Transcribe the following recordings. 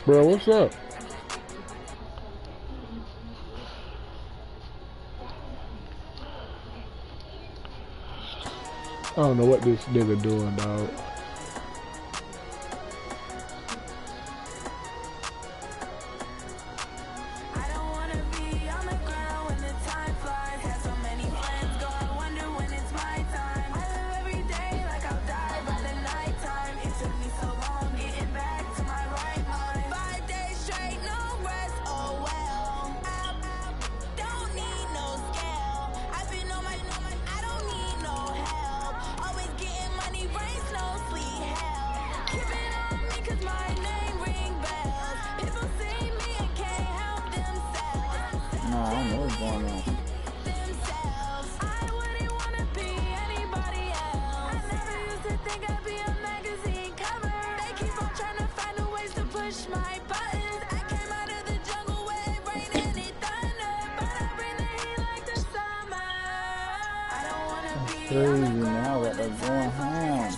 Bro, what's up? I don't know what this nigga doing, dog. Crazy now what they're going home.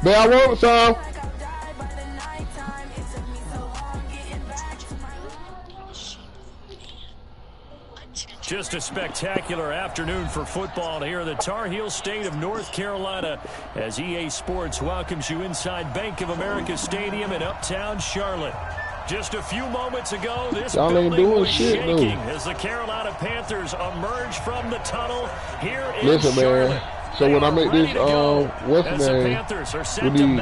Man, I want some. Just a spectacular afternoon for football here in the Tar Heel state of North Carolina as EA Sports welcomes you inside Bank of America Stadium in uptown Charlotte. Just a few moments ago, this building was shaking as the Carolina Panthers emerge from the tunnel here in Charlotte. Man. So when I make this, what's the name? We need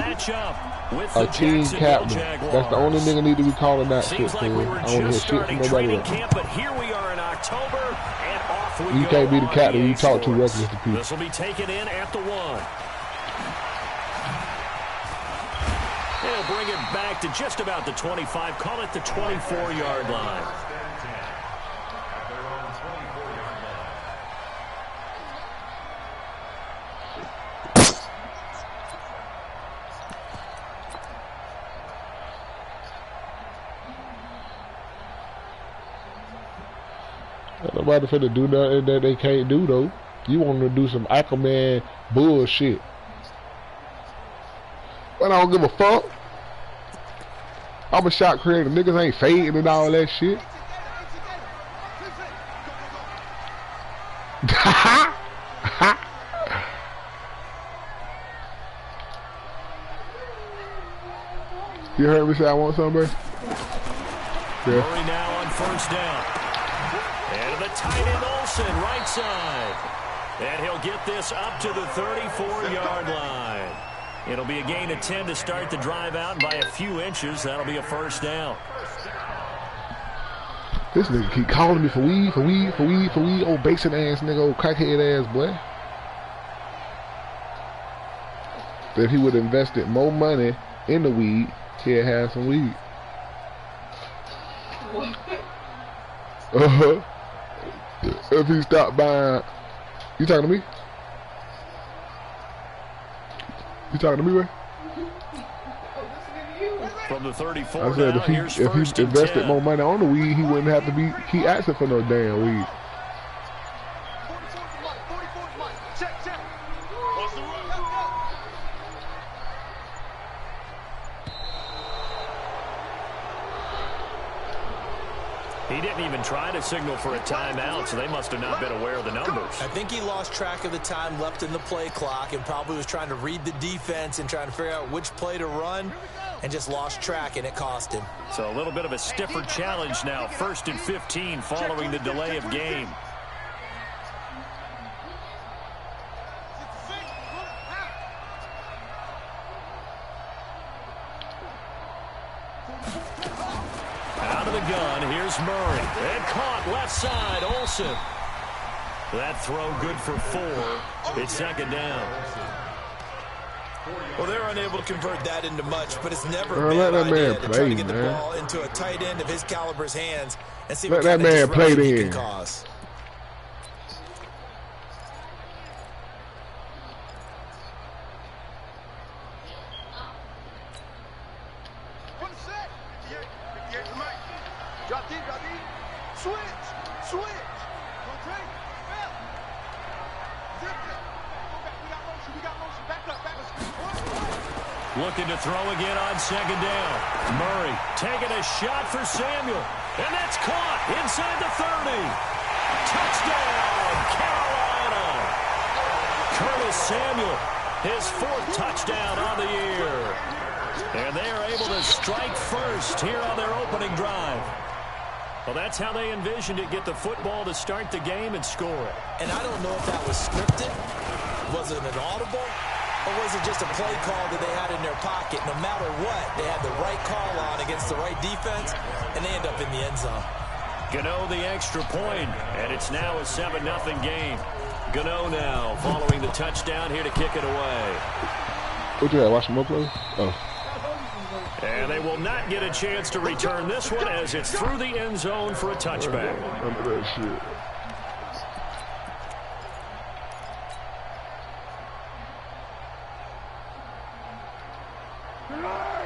a team captain. That's the only nigga need to be calling that shit, like we were I don't hear shit from nobody camp, but here we are in October, and off we you go. Can't be the captain. You talk too reckless to people. This will be taken in at the 1. They'll bring it back to just about the 25. Call it the 24-yard line. Nobody finna do nothing that they can't do though. You want to do some Aquaman bullshit. But I don't give a fuck. I'm a shot creator. Niggas ain't fading and all that shit. You heard me say I want something, bro? Yeah. Murray now on first down. And the tight end Olsen, right side. And he'll get this up to the 34-yard line. It'll be a gain of 10 to start the drive out by a few inches. That'll be a first down. This nigga keep calling me for weed. Old basin ass nigga, old crackhead ass boy. But if he would have invested more money in the weed, he'd have some weed. If he stopped buying, you talking to me? You talking to me, Ray? From the 34 I said now, if he invested more money on the weed, he wouldn't have to be asking for no damn weed. He didn't even try to signal for a timeout, so they must have not been aware of the numbers. I think he lost track of the time left in the play clock and probably was trying to read the defense and trying to figure out which play to run and just lost track, and it cost him. So a little bit of a stiffer challenge now. 1st and 15 following the delay of game. Out of the gun, here's Murray. And caught left side, Olsen. That throw good for 4. It's second down. Well, they're unable to convert that into much, but it's never been an idea to try to get the ball into a tight end of his caliber's hands and see what kind of disruption he can cause. Looking to throw again on second down. Murray taking a shot for Samuel. And that's caught inside the 30. Touchdown, Carolina. Curtis Samuel, his 4th touchdown on the year. And they are able to strike first here on their opening drive. Well, that's how they envisioned it, get the football to start the game and score it. And I don't know if that was scripted. Was it an audible? Or was it just a play call that they had in their pocket? No matter what, they had the right call on against the right defense, and they end up in the end zone. Gano the extra point, and it's now a 7-0 game. Gano now following the touchdown here to kick it away. What you at? Watch more play? Oh. And they will not get a chance to return this one as it's through the end zone for a touchback. Under that shit.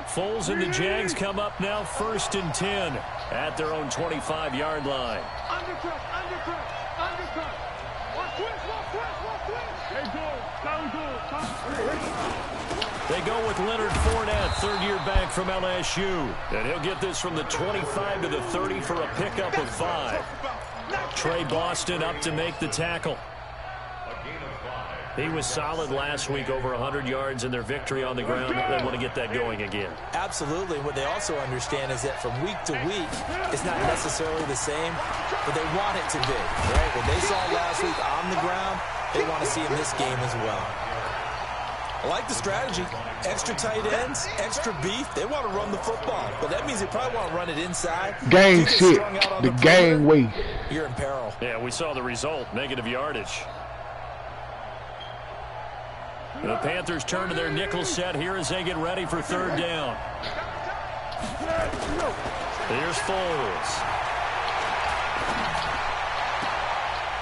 Foles and the Jags come up now 1st and 10 at their own 25-yard line. Undercut. They go with Leonard Fournette, 3rd-year back from LSU. And he'll get this from the 25 to the 30 for a pickup of 5. Trey Boston up to make the tackle. He was solid last week, over 100 yards in their victory on the ground. They want to get that going again. Absolutely. What they also understand is that from week to week, it's not necessarily the same, but they want it to be, right? What they saw last week on the ground, they want to see in this game as well. I like the strategy. Extra tight ends, extra beef. They want to run the football, but that means they probably want to run it inside. Gang shit. The gang way. You're in peril. Yeah, we saw the result. Negative yardage. The Panthers turn to their nickel set here as they get ready for 3rd down. Here's Foles.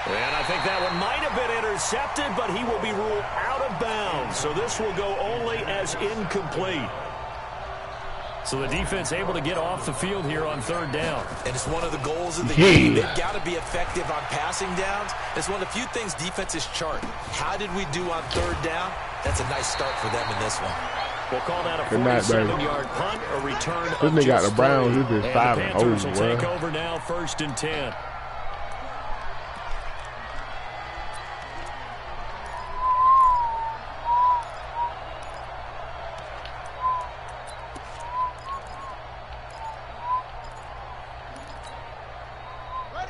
And I think that one might have been intercepted, but he will be ruled out of bounds. So this will go only as incomplete. So the defense able to get off the field here on 3rd down. And it's one of the goals of the game. They've got to be effective on passing downs. It's one of the few things defenses chart. How did we do on 3rd down? That's a nice start for them in this one. We'll call that a 47-yard punt, a return this of nigga got the just Browns. 30. This is 5-0, the Panthers will bro. take over now 1st and 10.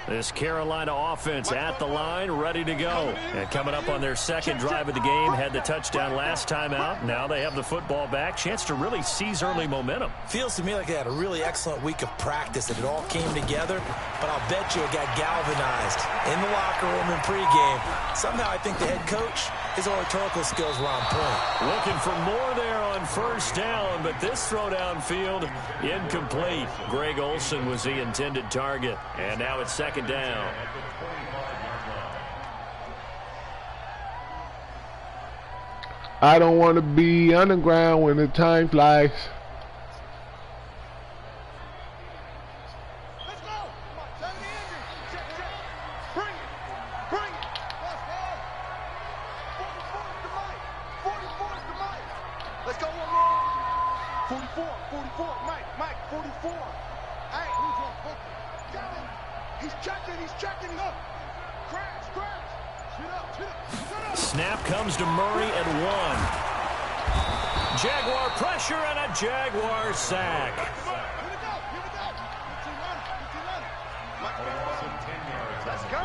This Carolina offense at the line, ready to go. And coming up on their 2nd drive of the game, had the touchdown last time out. Now they have the football back. Chance to really seize early momentum. Feels to me like they had a really excellent week of practice, that it all came together. But I'll bet you it got galvanized in the locker room in pregame. Somehow I think the head coach, his oratorical skills were on point. Looking for more there on 1st down, but this throw downfield incomplete. Greg Olsen was the intended target. And now it's 2nd down. I don't want to be underground when the time flies. Let's go. Come on, turn the engine. Check. Bring it. Let's go. 44 is the Mike. 44 is the Mike. Let's go one more. 44. Mike, 44. Hey, who's on focus? Got him. He's checking. Look. Crash. Sit up. Snap comes to Murray at 1. Jaguar pressure and a Jaguar sack. Here we go. Let's go.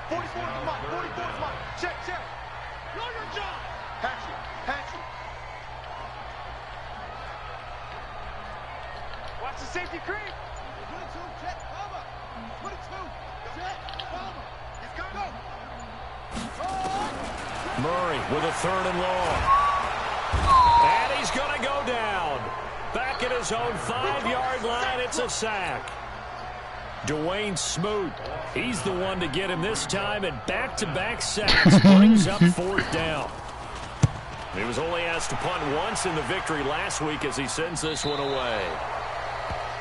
44 is the Mike. Check. Know your job. Patch it. Watch the safety creep. 22, check, cover. 22, check, cover. It's got go. Murray with a 3rd and long. And he's going to go down. Back at his own 5-yard line, it's a sack. Dwayne Smoot, he's the one to get him this time, and back-to-back sacks brings up 4th down. He was only asked to punt once in the victory last week as he sends this one away.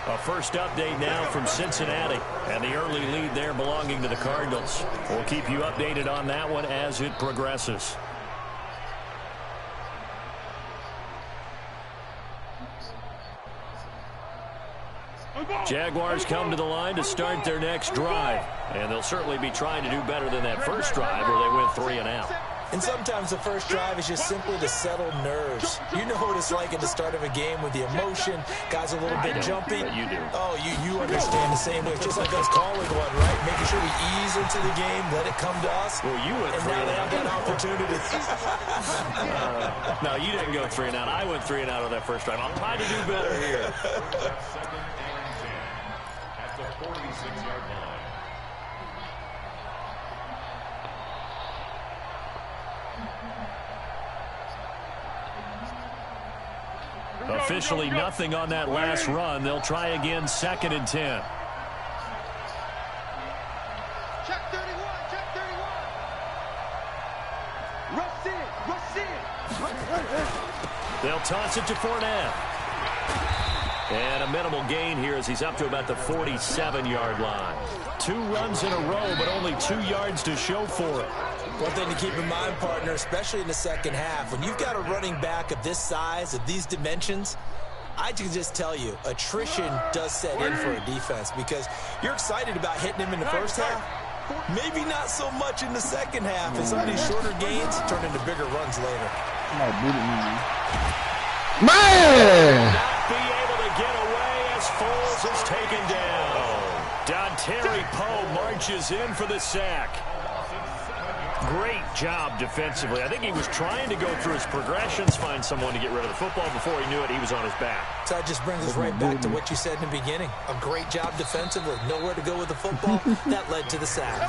A first update now from Cincinnati, and the early lead there belonging to the Cardinals. We'll keep you updated on that one as it progresses. Jaguars come to the line to start their next drive, and they'll certainly be trying to do better than that first drive where they went 3 and out. And sometimes the first drive is just simply to settle nerves. You know what it's like at the start of a game with the emotion. Guys a little bit jumpy. You do. Oh, you understand the same way. Just like us calling one, right? Making sure we ease into the game, let it come to us. Well, you went 3 and now and they out. have that opportunity. No, you didn't go 3 and out. I went 3 and out on that first drive. I'll try to do better here. Second and 10 at the 46-yard line. Officially nothing on that last run. They'll try again 2nd and 10. Check 31, check 31. Rush in. They'll toss it to Fournette. And a minimal gain here as he's up to about the 47-yard line. 2 runs in a row, but only 2 yards to show for it. One thing to keep in mind, partner, especially in the second half, when you've got a running back of this size, of these dimensions, I can just tell you, attrition does set in for a defense because you're excited about hitting him in the first half. Maybe not so much in the second half, and some of these shorter gains turn into bigger runs later. Man! Not be able to get away as Foles is taken down. Dontari Poe marches in for the sack. Great job defensively. I think he was trying to go through his progressions, find someone to get rid of the football. Before he knew it, he was on his back. So that just brings us right back to what you said in the beginning. A great job defensively. Nowhere to go with the football. That led to the sack.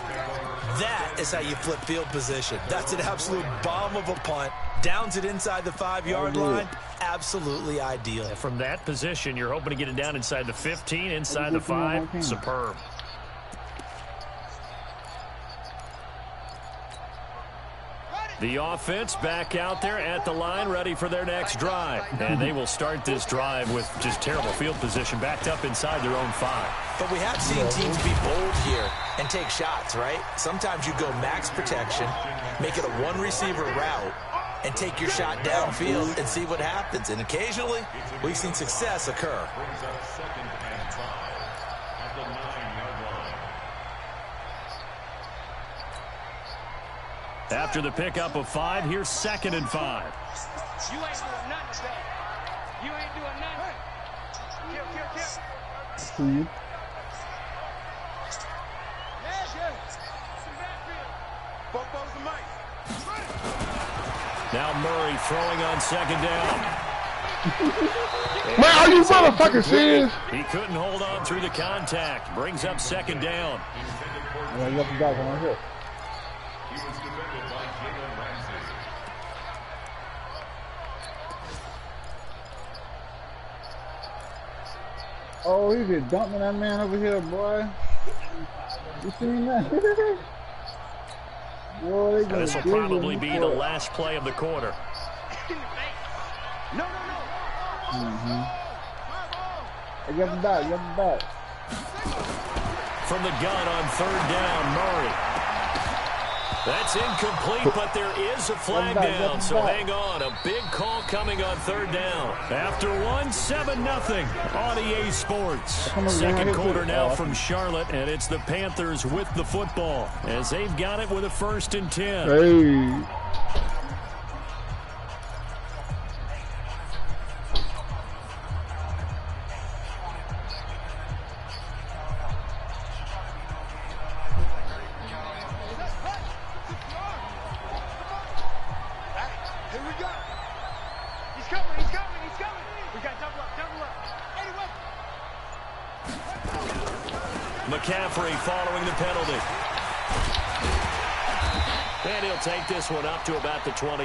That is how you flip field position. That's an absolute bomb of a punt. Downs it inside the 5-yard line. Absolutely ideal. From that position, you're hoping to get it down inside the 15, inside the 5. Superb. The offense back out there at the line, ready for their next drive. And they will start this drive with just terrible field position, backed up inside their own 5. But we have seen teams be bold here and take shots, right? Sometimes you go max protection, make it a one-receiver route, and take your shot downfield and see what happens. And occasionally, we've seen success occur. Brings up 2nd and 5 at the 9-yard line. After the pickup of 5, here's 2nd and 5. You ain't doing nothing today. You ain't doing nothing. Kill. Now Murray throwing on 2nd down. Man, are you motherfucking serious? He couldn't hold on through the contact. Brings up 2nd down. He was defended by gm5. Oh, he just dumping that man over here, boy. You seen that? Boy, This will probably be the last play of the quarter. No. I got the back, From the gun on 3rd down, Murray. That's incomplete, but there is a flag down, so hang on. A big call coming on 3rd down. After 1, 7-0 on EA Sports. Second quarter now from Charlotte, and it's the Panthers with the football as they've got it with a 1st and 10. Hey. Here we go. He's coming. We got double up. Anyway. McCaffrey following the penalty. And he'll take this one up to about the 23.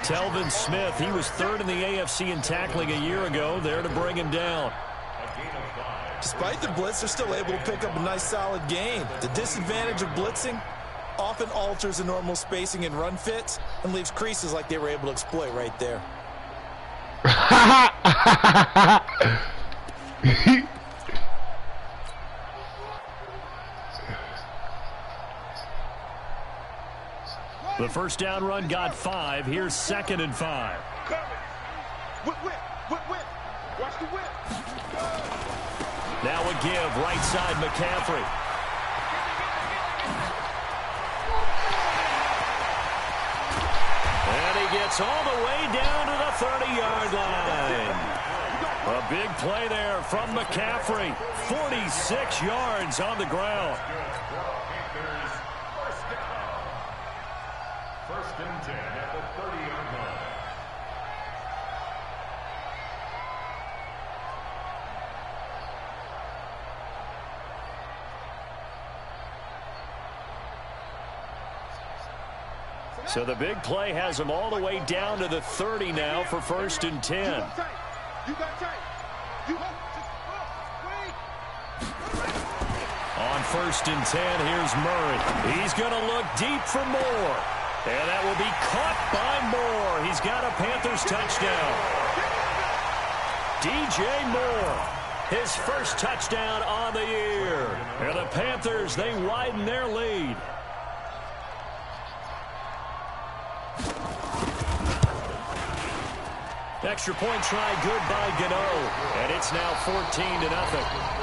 Telvin Smith, he was 3rd in the AFC in tackling a year ago, there to bring him down. Despite the blitz, they're still able to pick up a nice, solid gain. The disadvantage of blitzing often alters the normal spacing and run fits and leaves creases like they were able to exploit right there. The first down run got 5. Here's 2nd and 5. Whip, whip, whip, whip. Watch the whip. Now a give, right side McCaffrey. And he gets all the way down to the 30-yard line. A big play there from McCaffrey. 46 yards on the ground. First and 10 at the 30-yard line. So the big play has him all the way down to the 30 now for 1st and 10. You got tape. You got wait. On 1st and 10, here's Murray. He's going to look deep for Moore. And that will be caught by Moore. He's got a Panthers touchdown. DJ Moore, his first touchdown on the year. And the Panthers, they widen their lead. Extra point try good by Gano. And it's now 14-0.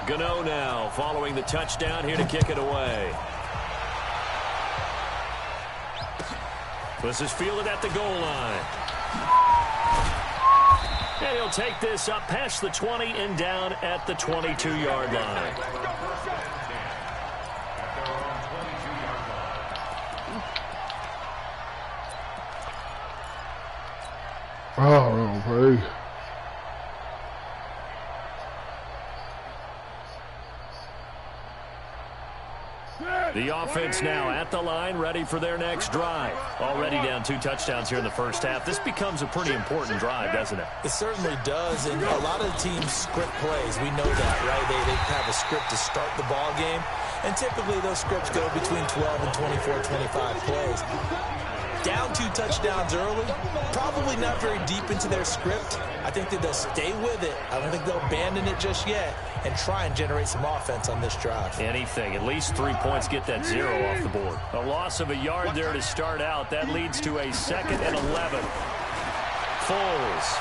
Gano now following the touchdown here to kick it away. This is fielded at the goal line. And he'll take this up past the 20 and down at the 22-yard line. Oh, no, hey. The offense now at the line, ready for their next drive. Already down 2 touchdowns here in the first half. This becomes a pretty important drive, doesn't it? It certainly does, and a lot of the teams script plays. We know that, right? They have a script to start the ball game, and typically those scripts go between 12 and 24, 25 plays. Down 2 touchdowns early, probably not very deep into their script. I think that they'll stay with it. I don't think they'll abandon it just yet and try and generate some offense on this drive. Anything. At least 3 points, get that 0 off the board. A loss of a yard there to start out. That leads to a 2nd and 11. Foles.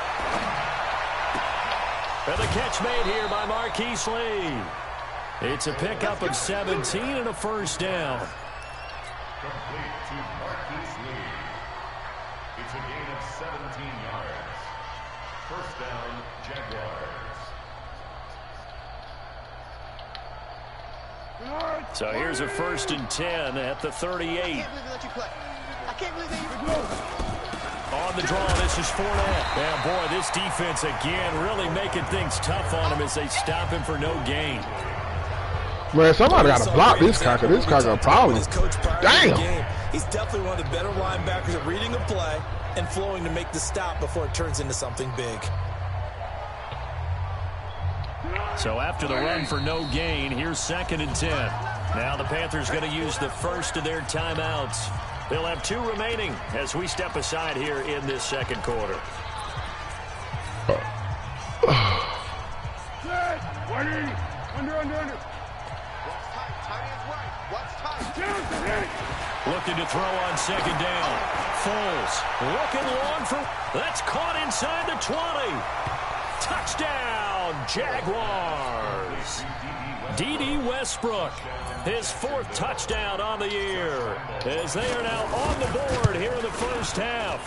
And the catch made here by Marquise Lee. It's a pickup of 17 and a first down. Complete to Marquise Lee. It's a gain of 17 yards. First down, Jaguars. So here's a 1st and 10 at the 38. I can't believe they let you play. I can't believe they On the draw, this is Fournette. Yeah, boy, this defense again really making things tough on him as they stop him for no gain. Man, somebody got to block this cocker. This cocker a problem. Damn. He's definitely one of the better linebackers at reading a play and flowing to make the stop before it turns into something big. So after the run for no gain, here's 2nd and 10. Now the Panthers going to use the first of their timeouts. They'll have 2 remaining as we step aside here in this second quarter. Under. Tight ends right. Watch tight. Looking to throw on 2nd down. Foles looking long for... That's caught inside the 20. Touchdown, Jaguars. D.D. Westbrook, his 4th touchdown on the year, as they are now on the board here in the first half.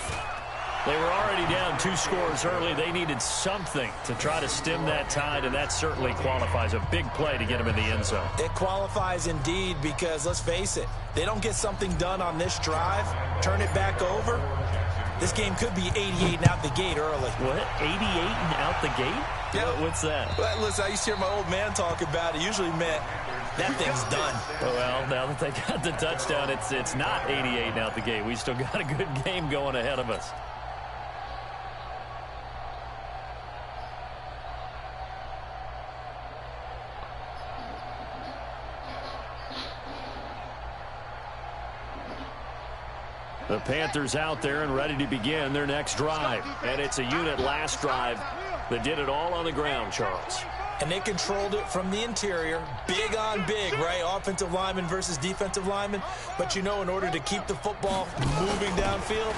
They were already down 2 scores early. They needed something to try to stem that tide, and that certainly qualifies. A big play to get them in the end zone. It qualifies indeed because, let's face it, they don't get something done on this drive, turn it back over, this game could be 88 and out the gate early. What? 88 and out the gate? Yeah. What's that? Well, listen, I used to hear my old man talk about it. Usually meant that thing's done. Well, now that they got the touchdown, it's not 88 and out the gate. We still got a good game going ahead of us. The Panthers out there and ready to begin their next drive. And it's a unit last drive that did it all on the ground, Charles. And they controlled it from the interior, big on big, right? Offensive lineman versus defensive lineman. But, you know, in order to keep the football moving downfield,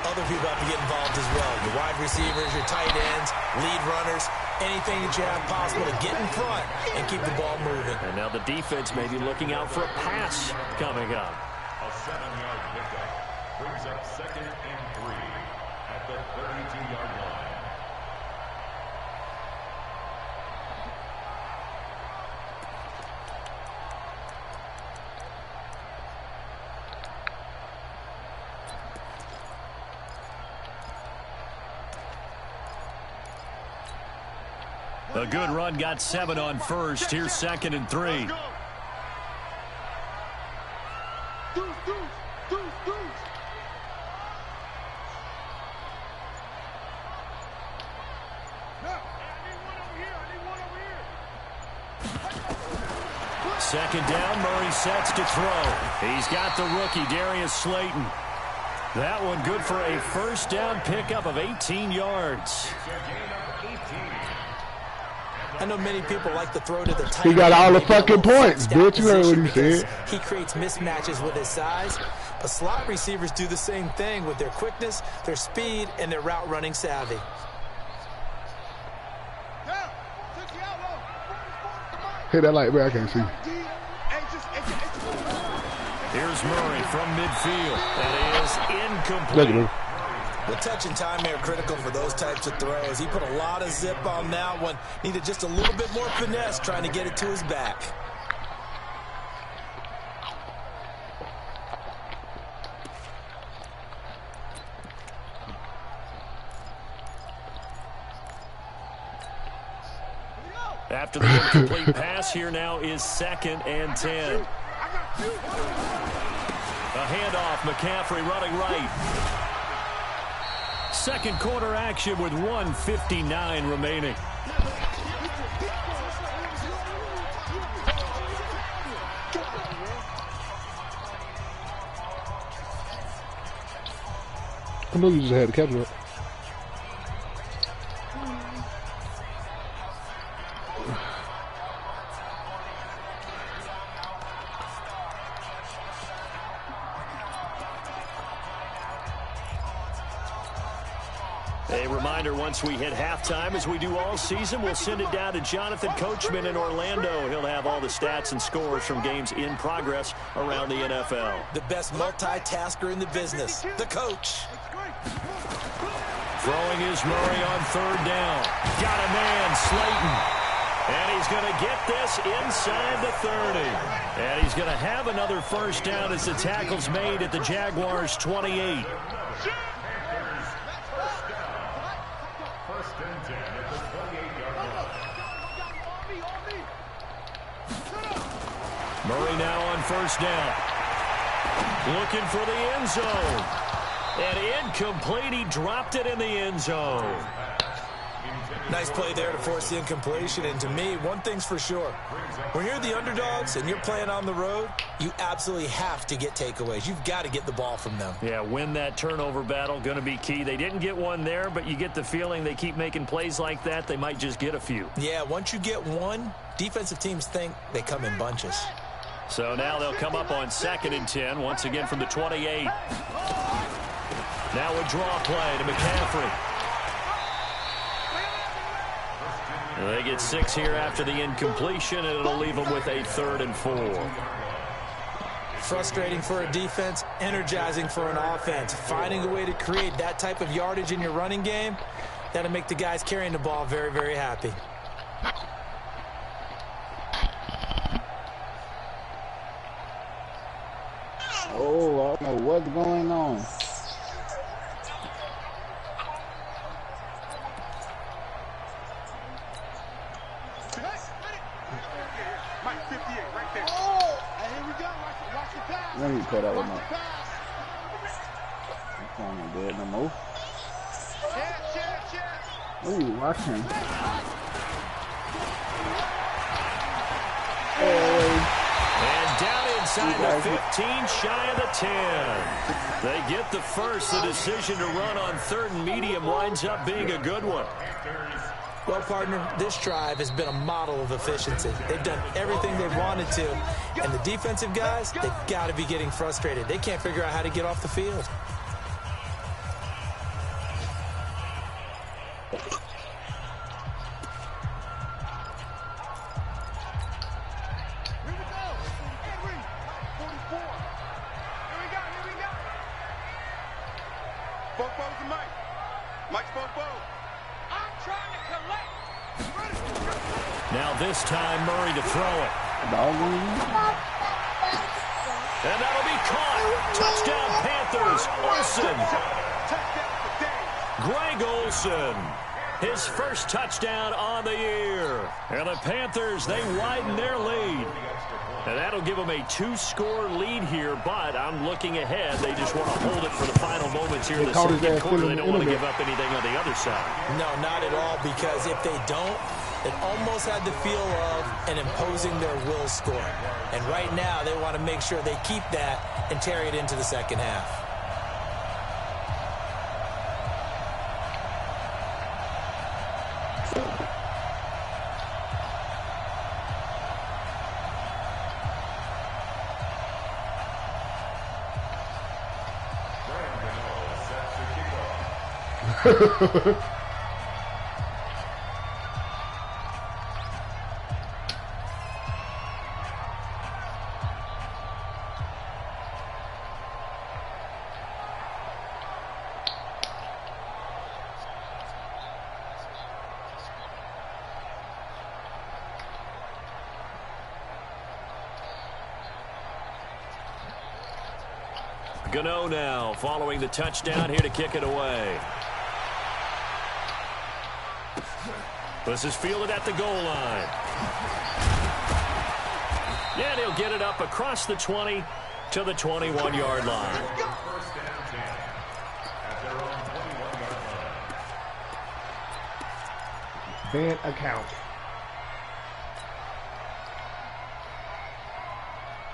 other people have to get involved as well. Your wide receivers, your tight ends, lead runners, anything that you have possible to get in front and keep the ball moving. And now the defense may be looking out for a pass coming up. A 7-yard pickup brings up 2nd and 3 at the 32-yard line. A good run got 7 on first. Here's 2nd and 3. Second down, Murray sets to throw. He's got the rookie, Darius Slayton. That one good for a first down pickup of 18 yards. I know many people like to throw to the tight He got end, all the maybe a fucking little points, step bitch. You heard what he position said. He creates mismatches with his size. But slot receivers do the same thing with their quickness, their speed, and their route running savvy. Hit that light, man. I can't see. Here's Murray from midfield. That is incomplete. Look at him. The touch and time are critical for those types of throws. He put a lot of zip on that one. Needed just a little bit more finesse trying to get it to his back. After the incomplete pass, here now is 2nd and 10. A handoff, McCaffrey running right. Second quarter action with 1:59 remaining. I know you just had to catch it. A reminder, once we hit halftime, as we do all season, we'll send it down to Jonathan Coachman in Orlando. He'll have all the stats and scores from games in progress around the NFL. The best multitasker in the business, the coach. Throwing is Murray on 3rd down. Got a man, Slayton. And he's going to get this inside the 30. And he's going to have another first down as the tackle's made at the Jaguars' 28. Murray now on 1st down. Looking for the end zone. And incomplete. He dropped it in the end zone. Nice play there to force the incompletion. And to me, one thing's for sure. When you're the underdogs and you're playing on the road, you absolutely have to get takeaways. You've got to get the ball from them. Yeah, win that turnover battle, going to be key. They didn't get one there, but you get the feeling they keep making plays like that, they might just get a few. Yeah, once you get one, defensive teams think they come in bunches. So now they'll come up on 2nd and 10, once again from the 28. Now a draw play to McCaffrey. They get 6 here after the incompletion, and it'll leave them with a 3rd and 4. Frustrating for a defense, energizing for an offense. Finding a way to create that type of yardage in your running game, that'll make the guys carrying the ball very, very happy. Oh, I don't know what's going on. Let me cut out with my. I'm not dead no more. Ooh, watch him. And down inside the 15, shy of the 10. They get the first. The decision to run on 3rd and medium winds up being a good one. Well, partner, this drive has been a model of efficiency. They've done everything they've wanted to. And the defensive guys, they've got to be getting frustrated. They can't figure out how to get off the field. Now this time, Murray to throw it. And that'll be caught. Touchdown, Panthers. Olsen. Greg Olsen. His first touchdown on the year. And the Panthers, they widen their lead. And that'll give them a 2-score lead here, but I'm looking ahead. They just want to hold it for the final moments here in the second quarter. They don't want to give up anything on the other side. No, not at all, because if they don't, it almost had the feel of an imposing their will score. And right now, they want to make sure they keep that and carry it into the second half. Gano now following the touchdown here to kick it away. This is fielded at the goal line. Yeah, he'll get it up across the 20 to the 21-yard line. Ban account.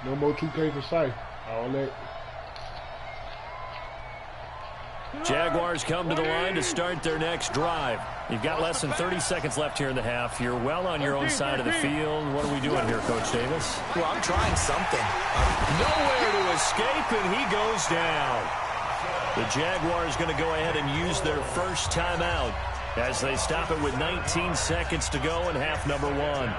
No more 2K for sight. All that. Jaguars come to the line to start their next drive. You've got less than 30 seconds left here in the half. You're well on your own side of the field. What are we doing here, Coach Davis? Well, I'm trying something. Nowhere to escape, and he goes down. The Jaguars going to go ahead and use their first timeout as they stop it with 19 seconds to go in half number 1.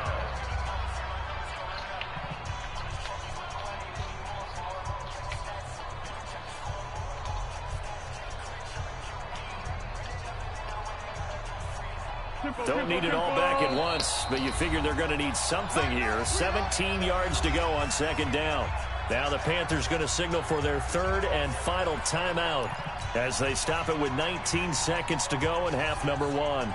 Don't need it all back at once, but you figure they're going to need something here. 17 yards to go on second down. Now the Panthers going to signal for their third and final timeout as they stop it with 19 seconds to go in half number 1.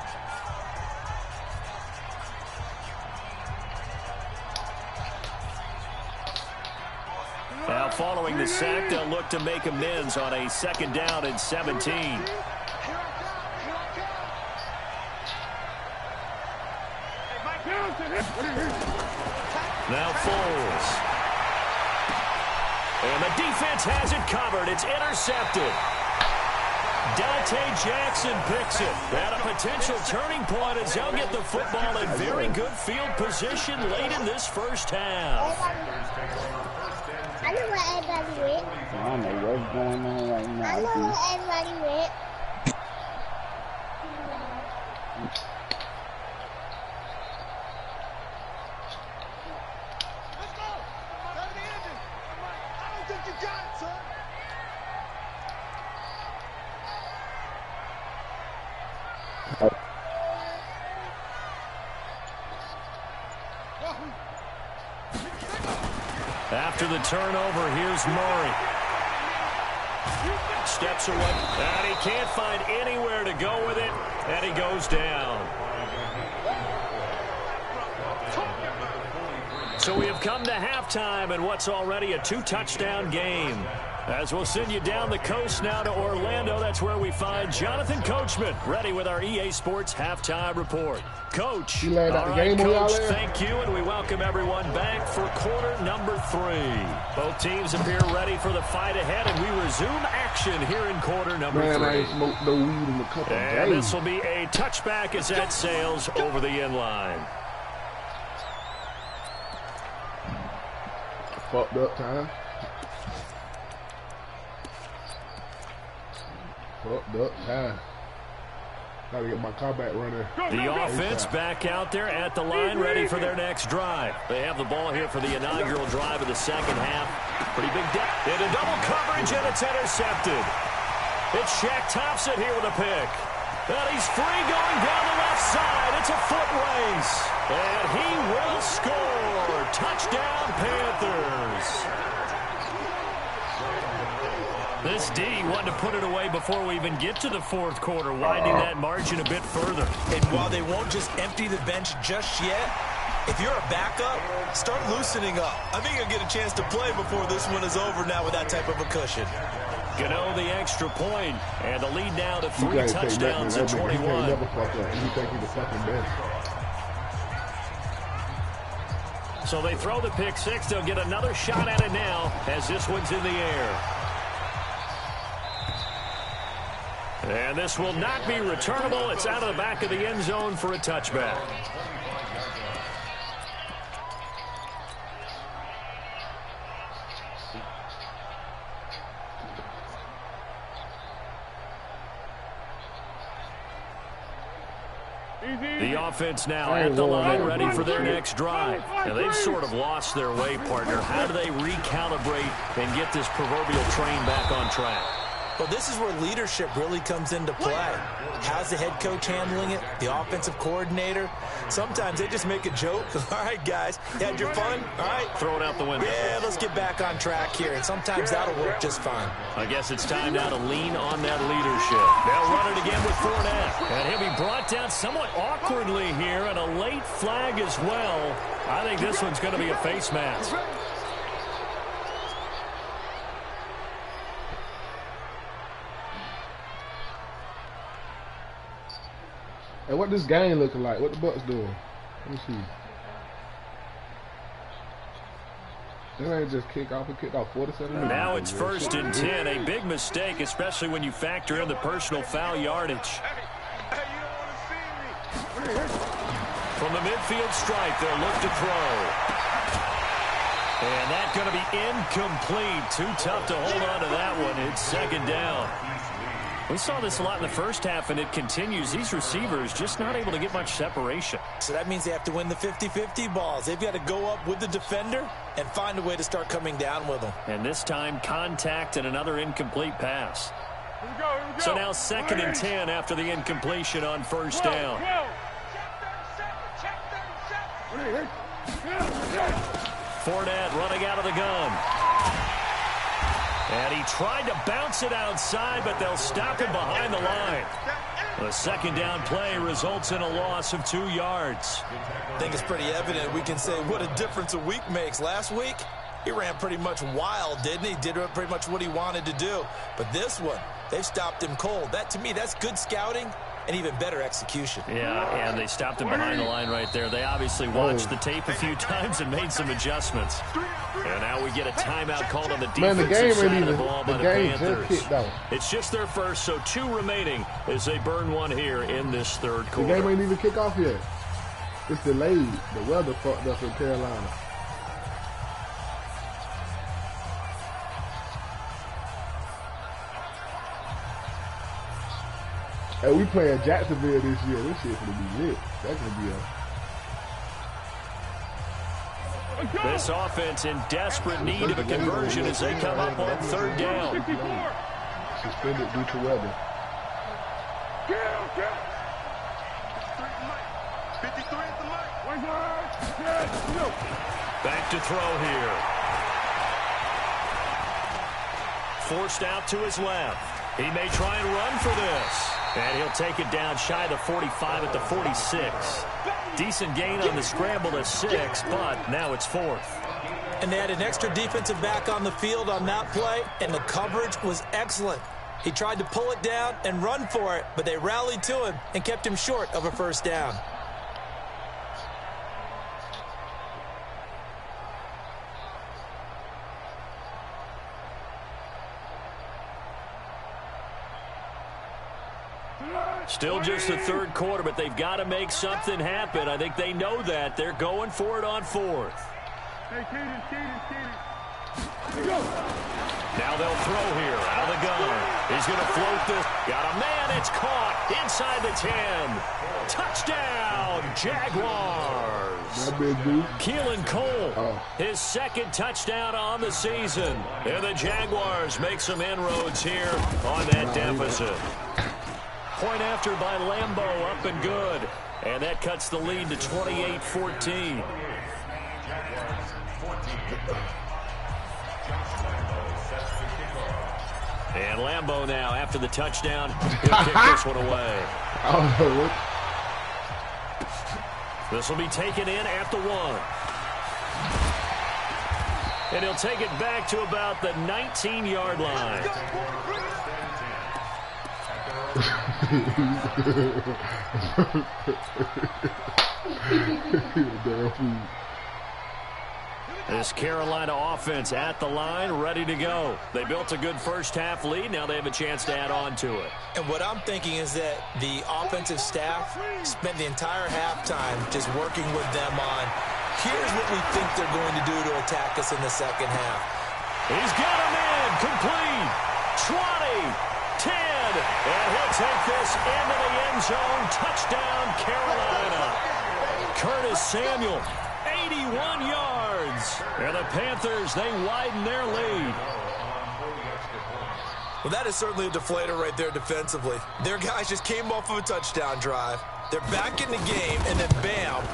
Now following the sack, they'll look to make amends on a second down and 17. Now Foles. And the defense has it covered. It's intercepted. Dante Jackson picks it. And a potential turning point as they'll get the football in very good field position late in this first half. I know where everybody went. I don't know what's going on right now. I know where everybody went. After the turnover, here's Murray. Steps away, and he can't find anywhere to go with it, and he goes down. So we have come to halftime in what's already a 2-touchdown game. As we'll send you down the coast now to Orlando, that's where we find Jonathan Coachman, ready with our EA Sports Halftime Report. Coach, all right, Coach, thank you, and we welcome everyone back for quarter number 3. Both teams appear ready for the fight ahead, and we resume action here in quarter number 3. I ain't smoked no weed in a couple of days. And this will be a touchback as that sails over the end line. Fucked up time. Fucked up time. Gotta get my car back running. The offense back out there at the line, ready for their next drive. They have the ball here for the inaugural drive of the second half. Pretty big depth into double coverage, and it's intercepted. It's Shaq Thompson here with a pick. And he's free going down the left side. It's a foot race. And he will score. Touchdown, Panthers. This D wanted to put it away before we even get to the fourth quarter, widening that margin a bit further. And while they won't just empty the bench just yet, if you're a backup, start loosening up. I think you'll get a chance to play before this one is over now with that type of a cushion. Gano the extra point, and the lead now to 3 touchdowns and 21. He can't never fuck up. You think he's the fucking best. So they throw the pick 6. They'll get another shot at it now as this one's in the air. And this will not be returnable. It's out of the back of the end zone for a touchback. The offense now at the line, ready for their next drive. Now, they've sort of lost their way, partner. How do they recalibrate and get this proverbial train back on track? Well, this is where leadership really comes into play. How's the head coach handling it? The offensive coordinator? Sometimes they just make a joke. All right, guys, you had your fun? All right. Throw it out the window. Yeah, let's get back on track here. And sometimes that'll work just fine. I guess it's time now to lean on that leadership. They'll run it again with Fournette. And he'll be brought down somewhat awkwardly here, and a late flag as well. I think this one's going to be a face mask. Hey, what this game looking like? What the Bucks doing? Let me see. They ain't just kick off. It kicked off 47 minutes. Now it's 1st and 10. A big mistake, especially when you factor in the personal foul yardage. Hey, you don't want to see me. From the midfield stripe, they'll look to throw. And that's going to be incomplete. Too tough to hold on to that one. It's 2nd down. We saw this a lot in the first half, and it continues. These receivers just not able to get much separation. So that means they have to win the 50-50 balls. They've got to go up with the defender and find a way to start coming down with them. And this time, contact and another incomplete pass. Here we go. So now 2nd and 10 after the incompletion on 1st down. Fournette running out of the gun. And he tried to bounce it outside, but they'll stop him behind the line. The 2nd down play results in a loss of 2 yards. I think it's pretty evident. We can say what a difference a week makes. Last week, he ran pretty much wild, didn't he? Did pretty much what he wanted to do. But this one, they've stopped him cold. That, to me, that's good scouting and even better execution. Yeah, and they stopped him behind the line right there. They obviously watched the tape a few times and made some adjustments. And now we get a timeout called on the defensive side of the ball by the Panthers. It's just their first, so 2 remaining as they burn one here in this 3rd quarter. The game ain't even kick off yet. It's delayed. The weather fucked up in Carolina. Hey, we playing Jacksonville this year. This shit's gonna be lit. That's gonna be a... This offense in desperate need of a conversion as they come up on 3rd down. Suspended due to weather. 53 at the mic. Back to throw here. Forced out to his left. He may try and run for this. And he'll take it down shy of the 45 at the 46. Decent gain on the scramble to 6, but now it's 4th. And they had an extra defensive back on the field on that play, and the coverage was excellent. He tried to pull it down and run for it, but they rallied to him and kept him short of a first down. Still just the third quarter, but they've got to make something happen. I think they know that. They're going for it on fourth. Hey, Keaton. Now they'll throw here out of the gun. He's going to float this. Got a man. It's caught inside the 10. Touchdown, Jaguars. Keelan Cole, his second touchdown on the season. And the Jaguars make some inroads here on that deficit. Point after by Lambeau, up and good. And that cuts the lead to 28-14. And Lambeau now, after the touchdown, he'll kick this one away. This will be taken in at the 1. And he'll take it back to about the 19-yard line. This Carolina offense at the line, ready to go. They built a good first-half lead. Now they have a chance to add on to it. And what I'm thinking is that the offensive staff spent the entire halftime just working with them on, here's what we think they're going to do to attack us in the second half. He's got him in, complete, 20. 10, and he'll take this into the end zone. Touchdown, Carolina. Curtis Samuel, 81 yards. And the Panthers, they widen their lead. Well, that is certainly a deflator right there defensively. Their guys just came off of a touchdown drive. They're back in the game, and then bam,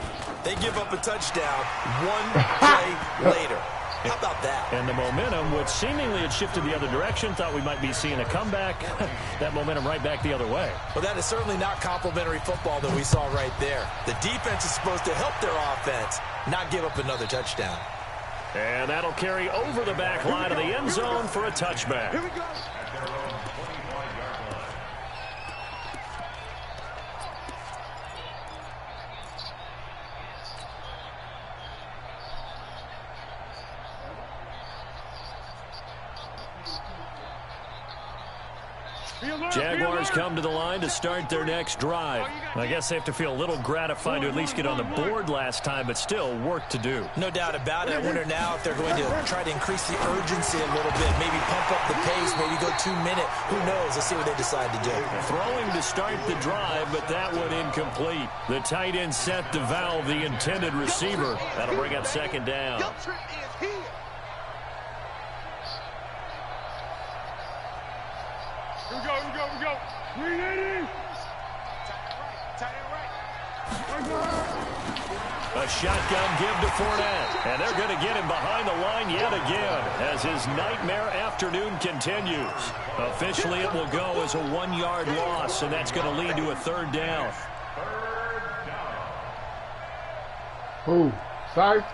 they give up a touchdown one play later. How about that? And the momentum, which seemingly had shifted the other direction, thought we might be seeing a comeback. That momentum right back the other way. Well, that is certainly not complimentary football that we saw right there. The defense is supposed to help their offense, not give up another touchdown. And that'll carry over the back line of the end zone for a touchback. Here we go. Jaguars come to the line to start their next drive. I guess they have to feel a little gratified to at least get on the board last time, but still work to do. No doubt about it. I wonder now if they're going to try to increase the urgency a little bit, maybe pump up the pace, maybe go 2 minute. Who knows? Let's see what they decide to do. Throwing to start the drive, but that one incomplete. The tight end set to valve the intended receiver. That'll bring up second down. Here we go. 380. A shotgun give to Fournette. And they're going to get him behind the line yet again as his nightmare afternoon continues. Officially, it will go as a 1-yard loss, and that's going to lead to a third down. Who? Sykes?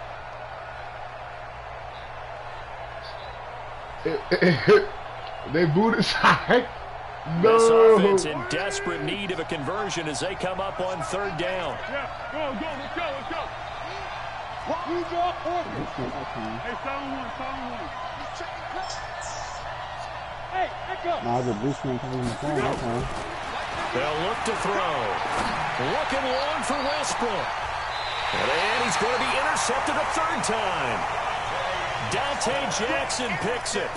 They booted Sykes. No. This offense in desperate need of a conversion as they come up on third down. Yeah, let's go. Hey, someone. Hey, back up. Nah, the boost man coming in the phone that time. They'll look to throw. Looking long for Westbrook. And he's going to be intercepted a third time. Dante Jackson picks it.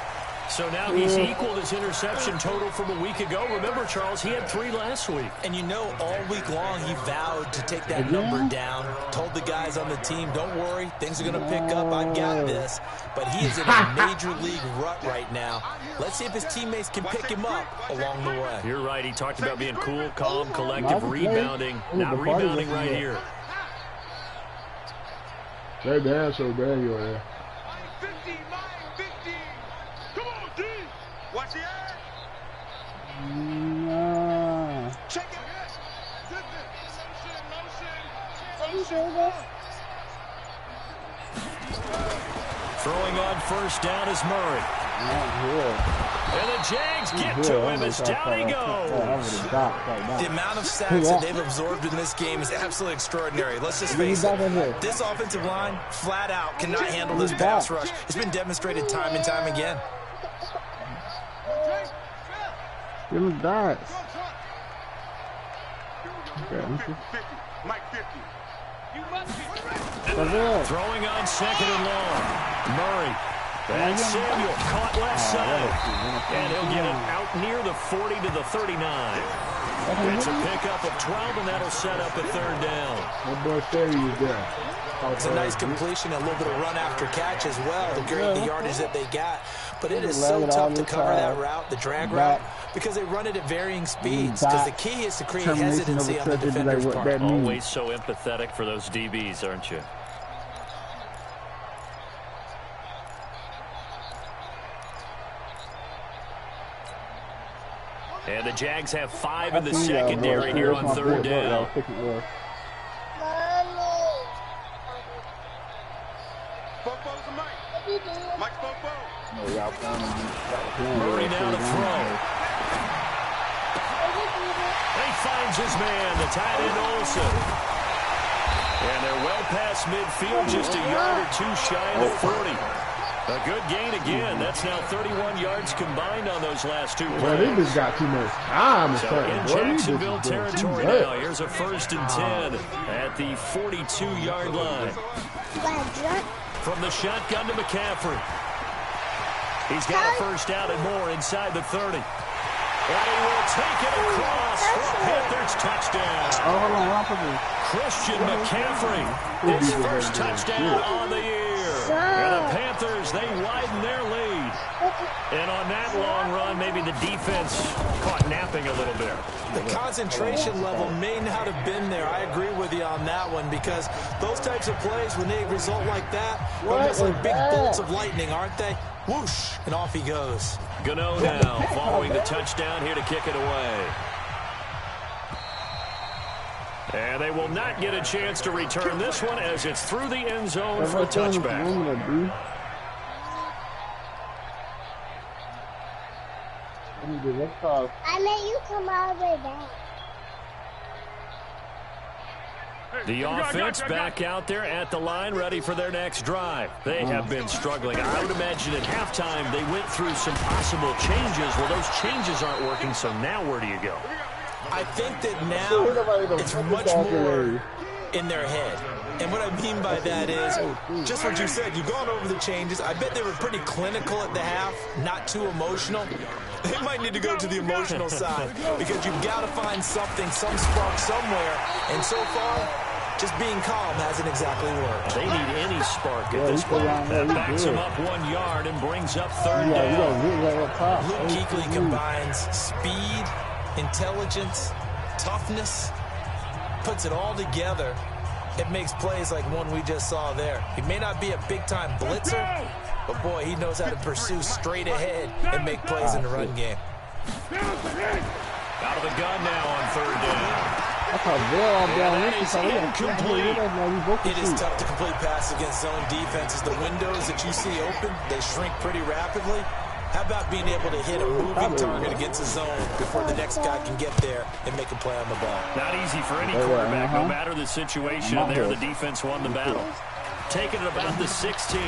So now he's equaled his interception total from a week ago. Remember, Charles, he had 3 last week. And you know, all week long he vowed to take that number down. Told the guys on the team, don't worry, things are going to pick up. I've got this. But he is in a major league rut right now. Let's see if his teammates can pick him up along the way. You're right. He talked about being cool, calm, collective, rebounding. Not rebounding right here. That damn so bad you are there. Watch the air. Check it. Throwing on first down is Murray. And the Jags get to him as down he goes. The amount of sacks that they've absorbed in this game is absolutely extraordinary. Let's just face it. This offensive line, flat out, cannot handle this pass rush. It's been demonstrated time and time again. Give him dots. Throwing on second and long. Murray. And Samuel caught left side. And he'll get it out near the 40 to the 39. It's a pickup of 12, and that'll set up a third down. That boy Terry is there. It's a nice completion, a little bit of run after catch as well to create the yardage that they got. But it is so tough to cover that route, the drag route, because they run it at varying speeds. Because the key is to create hesitancy on the defender's part. Always so empathetic for those DBs, aren't you? And the Jags have 5 in the secondary here on third down. Murray now to throw. And he finds his man, the tight end Olsen. And they're well past midfield, just a yard or two shy of the 40. A good gain again. That's now 31 yards combined on those last two plays. Well, they just got too much time. So in Jacksonville territory now, here's a 1st and 10 at the 42-yard line. From the shotgun to McCaffrey. He's got a first down and more inside the 30. And he will take it across for a Panthers touchdown. Christian McCaffrey, his first touchdown on the year. And the Panthers, they widen their lead. And on that long run, maybe the defense caught napping a little bit. The concentration level may not have been there. I agree with you on that one, because those types of plays, when they result like that, they're just like big bolts of lightning, aren't they? Whoosh, and off he goes. Gano now following the touchdown here to kick it away. And they will not get a chance to return this one as it's through the end zone for a touchback. I let you come all the way back. The offense back out there at the line, ready for their next drive. They have been struggling. I would imagine at halftime they went through some possible changes. Well, those changes aren't working, so now where do you go? I think that now it's much more in their head. And what I mean by that is, just what you said, you've gone over the changes. I bet they were pretty clinical at the half, not too emotional. They might need to go to the emotional side, because you've got to find something, some spark somewhere. And so far, just being calm hasn't exactly worked. They need any spark at this point. That backs them up 1 yard and brings up third down. Luke Kuechly combines speed, intelligence, toughness, puts it all together. It makes plays like one we just saw there. He may not be a big-time blitzer, but boy, he knows how to pursue straight ahead and make plays in the run game. Out of the gun now on third down. It is tough to complete passes against zone defenses. The windows that you see open, they shrink pretty rapidly. How about being able to hit a moving target against a zone before the next guy can get there and make a play on the ball? Not easy for any quarterback, no matter the situation. And there, the defense won the battle. Taking it about the 16.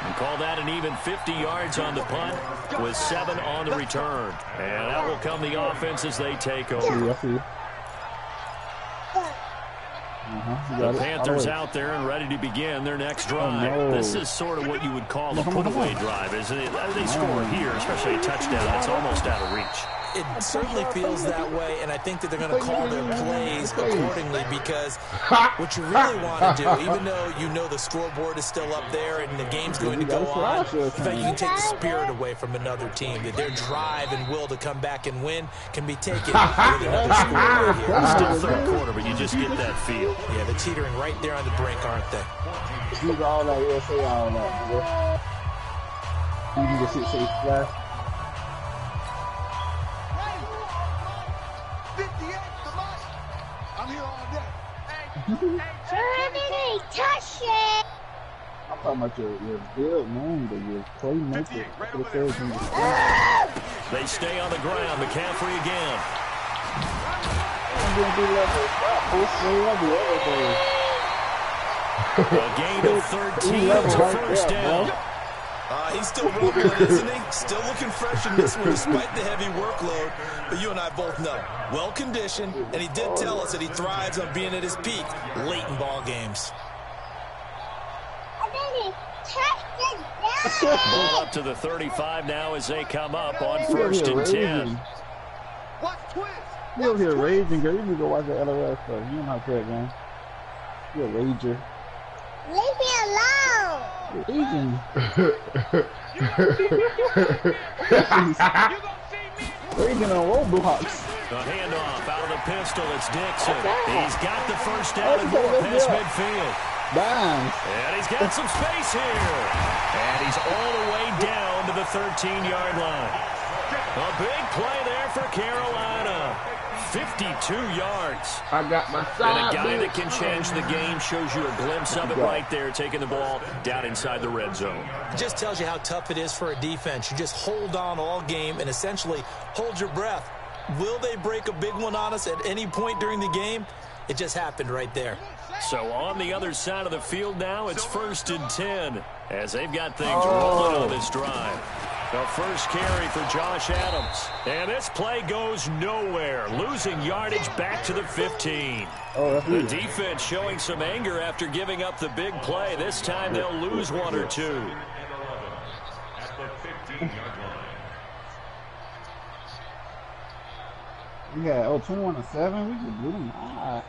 And call that an even 50 yards on the punt with 7 on the return. And that will come the offense as they take over. The Panthers out there and ready to begin their next drive. This is sort of what you would call a put-away drive, isn't it? They score here, especially a touchdown. It's almost out of reach. It certainly feels that way, and I think that they're going to call their plays accordingly, because what you really want to do, even though you know the scoreboard is still up there and the game's going to go on, in fact, you can take the spirit away from another team. That their drive and will to come back and win can be taken with another score right here. It's still third quarter, but you just get that feel. Yeah, they're teetering right there on the brink, aren't they? He's all that, USA, all that. You can just see flash. 58 to Mike. I'm here all day. Touch it. I'm talking about your build, man, your playmaker. They stay on the ground. McCaffrey again. A gain of 13. It's a first down. He's still rolling, isn't he? Still looking fresh in this one despite the heavy workload. But you and I both know, well-conditioned, and he did tell us that he thrives on being at his peak late in ball games. Ball up to the 35 now as they come up on 1st and 10. You over here raging, girl. You need to go watch the LOL stuff. You don't have to, man. You're a rager. Leave me alone. You're raging. Raging on Roblox. The handoff out of the pistol. It's Dixon. He's got the first down and more past midfield. Bang. And he's got some space here. And he's all the way down to the 13-yard line. A big play there for Carolina. 52 yards. I got my side. And a guy that can change the game, shows you a glimpse of it right there, taking the ball down inside the red zone. It just tells you how tough it is for a defense. You just hold on all game and essentially hold your breath. Will they break a big one on us at any point during the game? It just happened right there. So on the other side of the field now, it's 1st and 10 as they've got things rolling on this drive. The first carry for Josh Adams. And this play goes nowhere. Losing yardage back to the 15. The defense showing some anger after giving up the big play. This time they'll lose 1 or 2. Yeah, 21-7. We can do them. I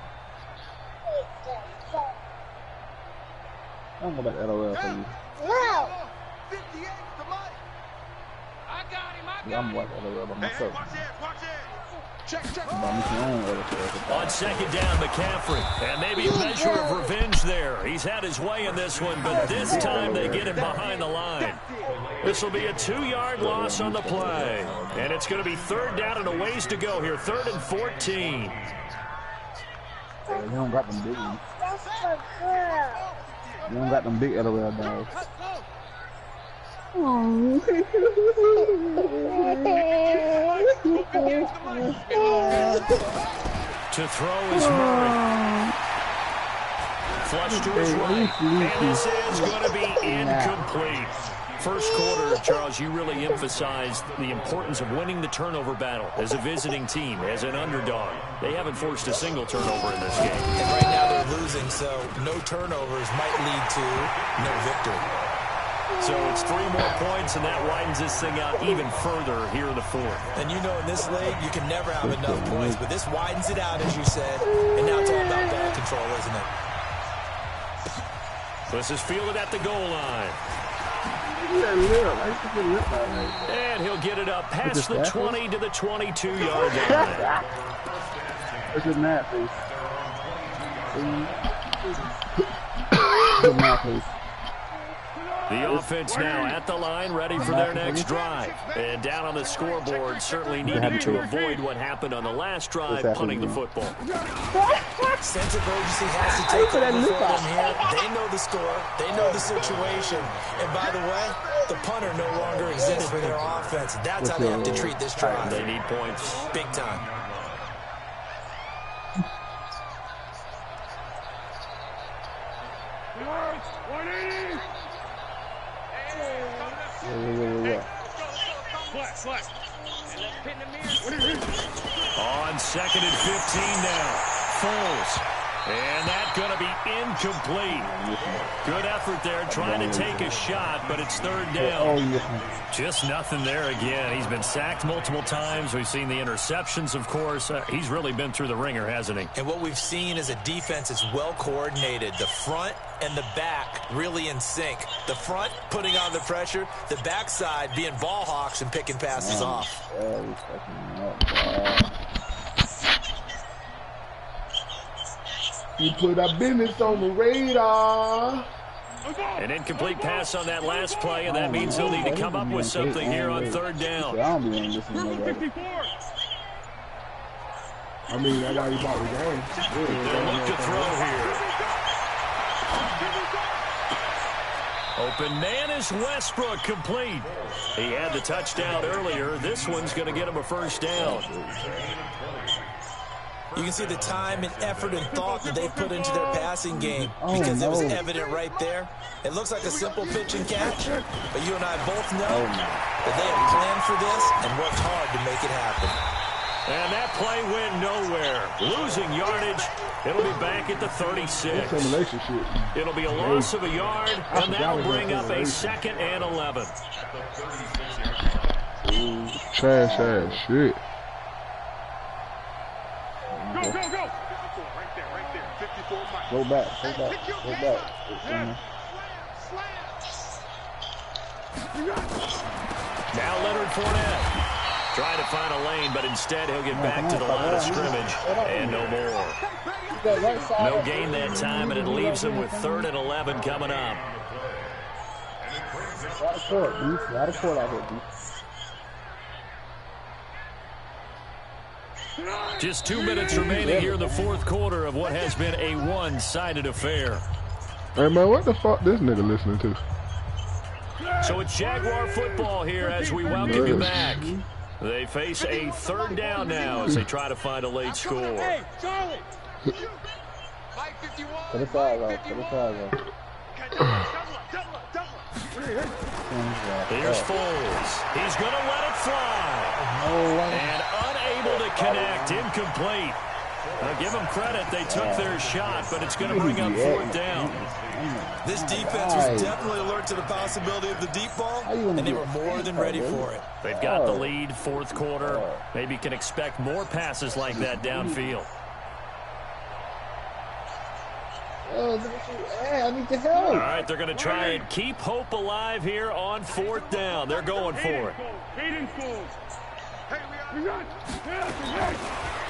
don't know about LOL for you. No. Yeah, I'm watching LOL by myself. On 2nd down, McCaffrey. And maybe a measure of revenge there. He's had his way in this one, but this time they get him behind the line. This will be a 2-yard loss on the play. And it's going to be 3rd down and a ways to go here. 3rd and 14. You don't got them big ones. You don't got them big LOL dogs. To throw is Murray. Flush to his right. And this is going to be incomplete. First quarter, Charles, you really emphasized the importance of winning the turnover battle as a visiting team, as an underdog. They haven't forced a single turnover in this game. And right now they're losing, so no turnovers might lead to no victory. So it's 3 more points, and that widens this thing out even further here in the 4th. And you know in this league, you can never have enough points, but this widens it out, as you said. And now it's all about ball control, isn't it? This is fielded at the goal line. And he'll get it up past the 20 to the 22-yard line. Look at that, please. The offense now at the line, ready for their next drive. And down on the scoreboard, certainly needing to avoid what happened on the last drive, punting the football. Sense of urgency has to take over for them here. They know the score. They know the situation. And by the way, the punter no longer exists for their offense. That's how they have to treat this drive. They need points. Big time. On 2nd and 15 now. Foles. And that's going to be incomplete. Good effort there trying to take a shot, but it's 3rd down. Just nothing there again. He's been sacked multiple times. We've seen the interceptions, of course. He's really been through the ringer, hasn't he? And what we've seen is a defense that's well coordinated. The front and the back really in sync. The front putting on the pressure. The backside being ball hawks and picking passes off. You put our business on the radar. An incomplete pass on that last play, and that means he'll need to come up with something here on 3rd down. I mean, that's why you bought the game. They'll look to throw here. open man is Westbrook, complete. He had the touchdown earlier. This one's going to get him a first down. You can see the time and effort and thought that they put into their passing game because it was evident right there. It looks like a simple pitch and catch, but you and I both know that they have planned for this and worked hard to make it happen. And that play went nowhere. Losing yardage. It'll be back at the 36. It'll be a loss of a yard, and that'll bring up a 2nd and 11. Trash ass shit. Go, go, go! 54, right there, 54. Go back, go back, go back. Now Leonard Fournette trying to find a lane, but instead he'll get back to the line of scrimmage and no more. No gain that time, and it leaves him with 3rd and 11 coming up. Lot of court, dude. Lot of court out here, dude. Just 2 minutes remaining here in the 4th quarter of what has been a one-sided affair. Hey, man, what the fuck this nigga listening to? So it's Jaguar football here as we welcome you back. They face a 3rd down now as they try to find a late score. Hey, Charlie! Put it side, though. Put it side, though. Here's Foles. He's going to let it fly. And unable to connect. Incomplete. I'll give them credit. They took their shot, but it's going to bring up 4th down. This defense was definitely alert to the possibility of the deep ball, and they were more than ready for it. They've got the lead, 4th quarter. Maybe can expect more passes like that downfield. I need to help. All right, they're going to try and keep hope alive here on 4th down. They're going for it.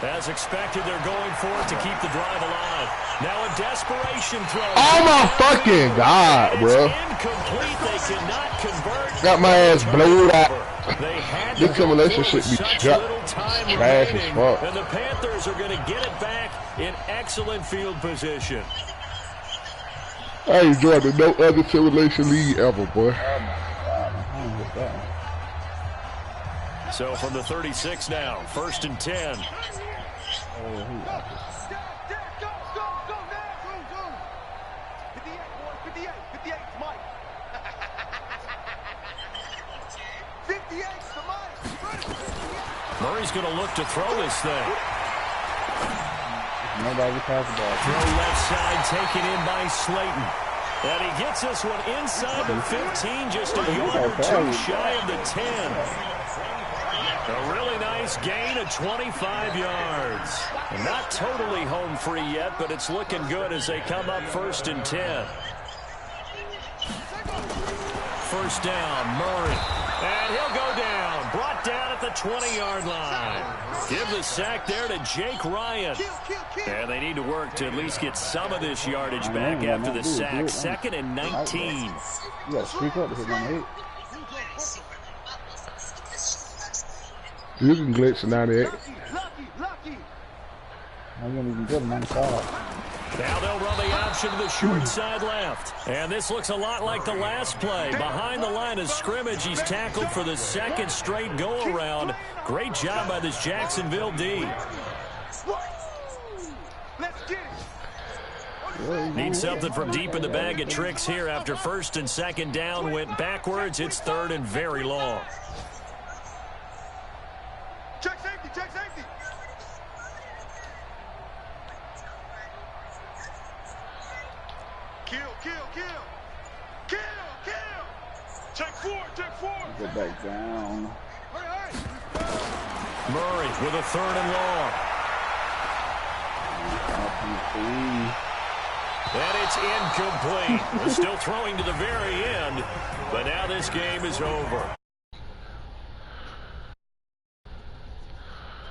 As expected, they're going for it to keep the drive alive. Now a desperation throw. Oh my fucking God, bro. Incomplete. They cannot convert. Got my ass blowed out. They had This simulation should be such little time trash as remaining, fuck. and the Panthers are going to get it back in excellent field position. I ain't joined no other simulation league ever, boy. So from the 36 now, 1st and 10. Murray's going to look to throw this thing. Nobody passed the ball. Throw left side taken in by Slayton. And he gets this one inside the 15, just a yard or 2 shy of the 10. A really nice gain of 25 yards. And not totally home free yet, but it's looking good as they come up 1st and 10. 1st down, Murray. And he'll go down. Brought down at the 20-yard line. Give the sack there to Jake Ryan. And they need to work to at least get some of this yardage back after the sack. 2nd and 19. You got to speak up to hit number 8. You can glitch 98. I'm going to even good 95. Now they'll run the option to the short side left. And this looks a lot like the last play. Behind the line of scrimmage, he's tackled for the 2nd straight go-around. Great job by this Jacksonville D. Need something from deep in the bag of tricks here after 1st and 2nd down went backwards. It's 3rd and very long. Check safety, check safety. Kill. Check 4. Get back down. Hurry. Murray with a 3rd and long. And it's incomplete. They're still throwing to the very end, but now this game is over.